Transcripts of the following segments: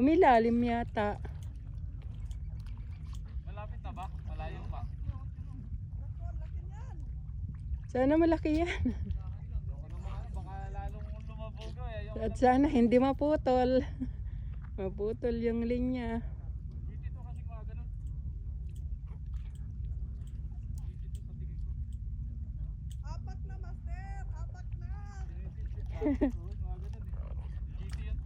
Umilalim yata. Malapit na ba? Malayo pa? Sana malaki yan. Baka lalong lumabog eh. At sana hindi maputol. Maputol yung linya. Dito kasi mga ganun. Dito sa tingin ko. Apak na, master! Apak na! Oo, mga ganun eh. Dito yan.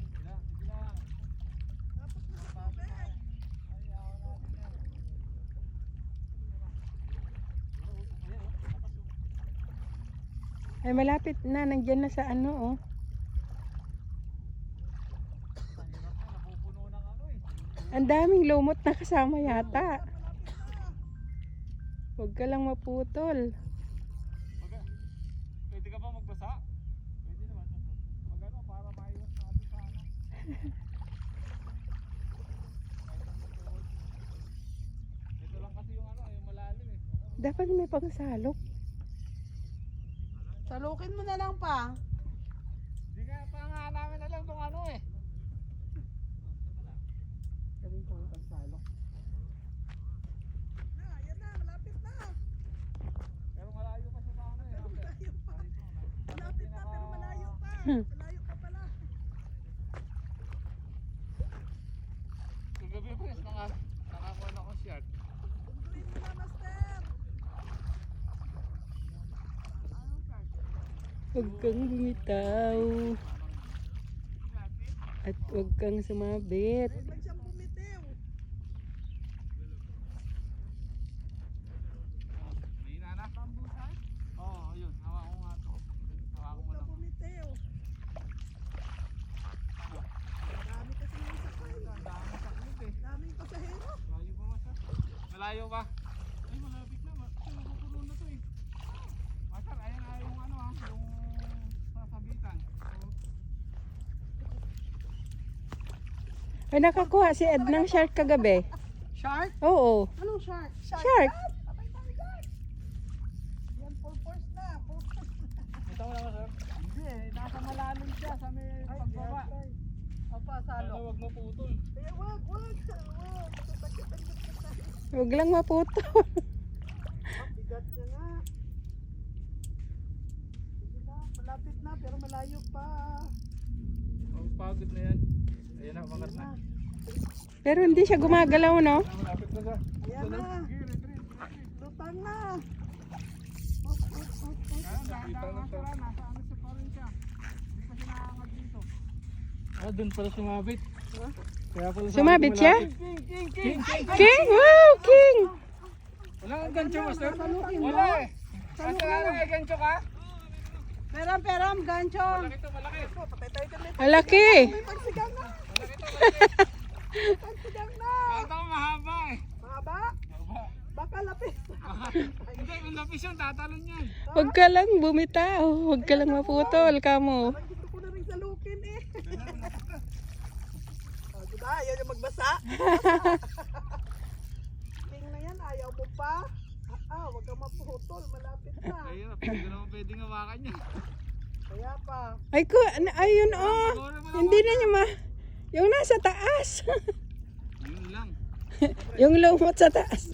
Sige lang, sige lang. Apak na sa tubig! Ay, ako natin yan. Ay malapit na. Nandiyan na sa ano oh. Napupuno ng ano eh. Ang daming lumot na kasama yata. Huwag ka lang maputol. Pwede ka ba magbasa? Pwede naman. Mag ano, para maiwas natin sa ano. Ito lang kasi yung ano, yung malalim eh. Dapat may pangsalok. Salukin mo na lang pa. Hindi nga pa nga namin alam kung ano eh. Sabihin ko ang pangsalok. Na, yan na, malapit na. Pero malayo pa sa ano eh. Malayo pa. Malapit na, pero malayo pa. Malayo pa pala. Kagabi pa rin, nakakuha na akong shirt. Tungguin mo na, master. Huwag kang bumitaw. At huwag kang sumabit. Huwag lang siyang bumitiw. Hindi na na. Bambusan? Oo, yun. Hawa ko nga ito. Hawa ko Huwag mo kang lang. bumitiw. Dami kasi ng sakay. Ang dami sa clip eh. Daming pasahero. Malayo pa masa? Malayo pa? Ay, malapit na. Kasi mapupuno na to eh. Masar, ayan nga yung ano ah. Yung sasabitan. Ay nakakuha si Ed ng shark kagabi. Shark? Oo. Anong shark? Shark. Abay tayo dyan. Yan, full force na. Full force na. Ito mo naman sir? Hindi eh. Nasa malalim siya sa may pagbaba. Opa, Ano, salo. wag mo putol. Kaya wag. Sakit-sakit na tayo. Huwag lang maputol. Ang bigat niya nga. Sige na, malapit na pero malayo pa. Oh, pagod na yan. Ayan na, umangat na. Pero hindi siya gumagalaw no? Malapit na siya. Ayan na. Lutang na. Hop, hop, hop, hop. Nasa ano siya pa rin siya. Hindi pa siya nakaangat dito. Ah, dun pala sumabit. Kaya pala Sumabit siya? King! King! Wow! King! Wala kang gancho, master? Wala eh. Master, ano may gancho ka? Peram, gancho. Malaki to, malaki. Patay tayo dyan. Malaki! May pagsigang na. Malaki to, malaki. Pagsigang na. Ito mahaba eh. Mahaba. Mahaba. Baka lapis. Hindi, kung lapis yun, tatalon yan. Huwag ka lang bumitaw. Huwag ka lang maputol, kamo. Parang gusto ko na rin salukin eh. Oh, diba? Ayaw niya magbasa. King na yan, ayaw mo pa. Huwag kang maputol. Malapit na. Ayun, hindi ko naman pwedeng hawakan niya. Kaya pa. Ay ko, ayun oh. Hindi na niya yung nasa taas. Yun lang. Yung lumot sa taas.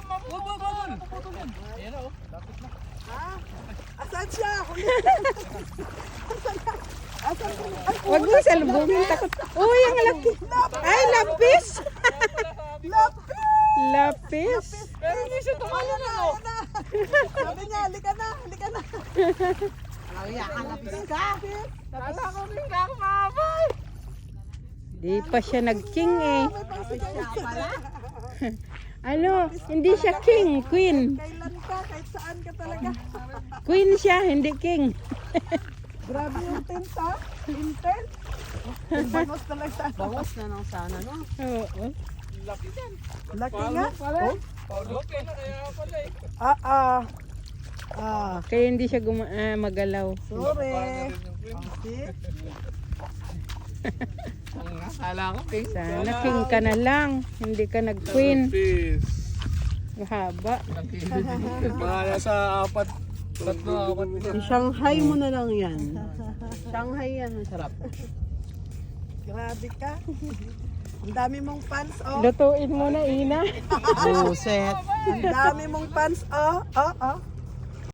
Mapuputol! Ayan o, lapit na. Ha? Asan siya? Asan siya? Ay, Huwag mo salubungin, takot. Uy, ang laki. Ay, lapis. lapis! Lapis. Pero hindi siya tumalan Ayan na. Sabi niya, halika na. Kaya ka lapis ka. Nasa ako rin na ako mabay. Di pa siya nag-king eh. May pagsigang siya pala. Ano, hindi siya king, queen. Kailan ka, kahit saan ka talaga. Queen siya, hindi king. Grabe yung tent ha. Intense. Bangos talaga sana. Bangos na nang sana no. Oo. Laki yan. Laki nga. Pala. Okay na kaya pala eh. Kaya hindi siya magalaw. Sorry. Akala ko king. Sana king ka na lang. Hindi ka nag-queen. Peace. Mahaba. Mga nasa Shanghai mo na lang yan. Shanghai yan, masarap. Grabe ka. Ang dami mong fans, oh. Lutuin mo na, Ina. Buset. Ang dami mong fans, oh. Oh, oh.